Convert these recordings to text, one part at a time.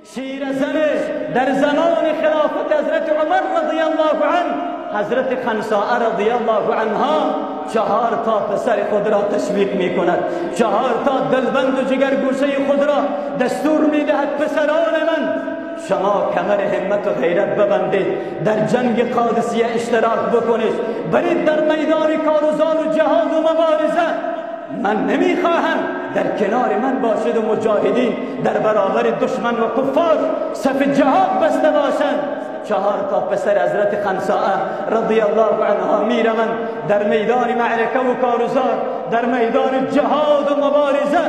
شیرزن در زمان خلافت حضرت عمر رضی الله عنه، حضرت خنساء رضی الله عنها 4 تا پسر خود را تشویق می کند، 4 تا دلبند و جگرگوشه خود را دستور می دهد پسران من شما کمر همت و غیرت ببندید، در جنگ قادسیه اشتراک بکنید، برید در میدان کار و زار و جهاد و مبارزه. من نمیخواهم در کنار من باشد و مجاهدین در برابر دشمن و کفار صف جهاد بسته باشند. 4 تا پسر حضرت خنساء رضی الله عنها میروند در میدان معرکه و کارزار، در میدان جهاد و مبارزه.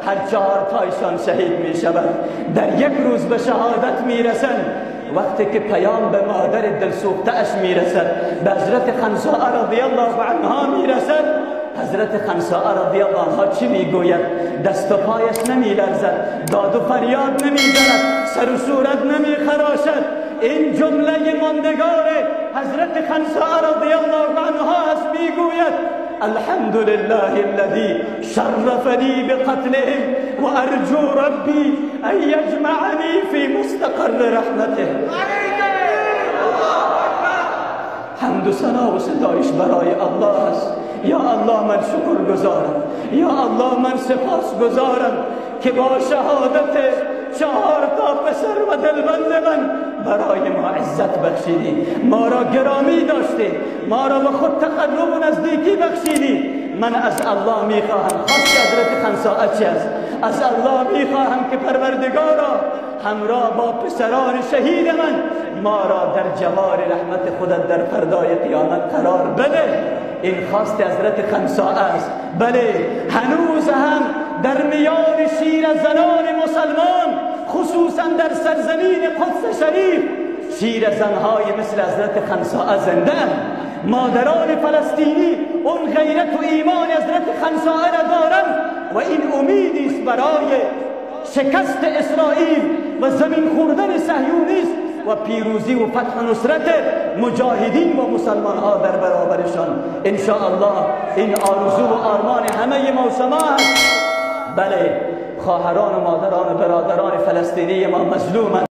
هر 4 تایشان شهید می شود، در یک روز به شهادت می رسند. وقتی که پیام به مادر دلسوخته اش می رسد، به حضرت خنساء رضی الله عنها می رسد، حضرت خنساء رضی الله عنها چی می گوید؟ دست و پایش نمی لرزد، داد و فریاد نمی زند، سر و صورت نمی خراشد. این جمله ماندگار حضرت خنساء رضی الله عنها است، می گوید الحمد لله الذي شرفني بقتلهم وارجو ربي ان يجمعني في مستقر رحمته. حمد و ثنا و ستایش برای الله است. یا الله من شکر گزارم، یا الله من سپاس گزارم که با شهادت 4 تا پسر و دلبند من برای ما عزت بخشیدی، ما را گرامی داشتی، ما را به خود تقرب و نزدیکی بخشیدی. من از الله میخواهم، خواست حضرت خنساء چی است؟ از الله میخواهم که پروردگارا همراه با پسران شهید من ما را در جوار رحمت خودت در فردای قیامت قرار بده. این خواست حضرت خنساء است. بله، هنوز هم در میان شیرزنان مسلمان، خصوصا در سرزمین قدس شریف، شیرزنهای مثل حضرت خنساء زنده. مادران فلسطینی اون غیرت و ایمان حضرت خنساء را دارند و این امیدی است برای شکست اسرائیل و زمین خوردن صهیونیسم و پیروزی و فتح و نصرت مجاهدین و مسلمان ها در برابرشان. ان شاء الله این آرزو و آرمان همه ما و شما است. بله، خواهران و مادران و برادران فلسطینی ما مظلومند.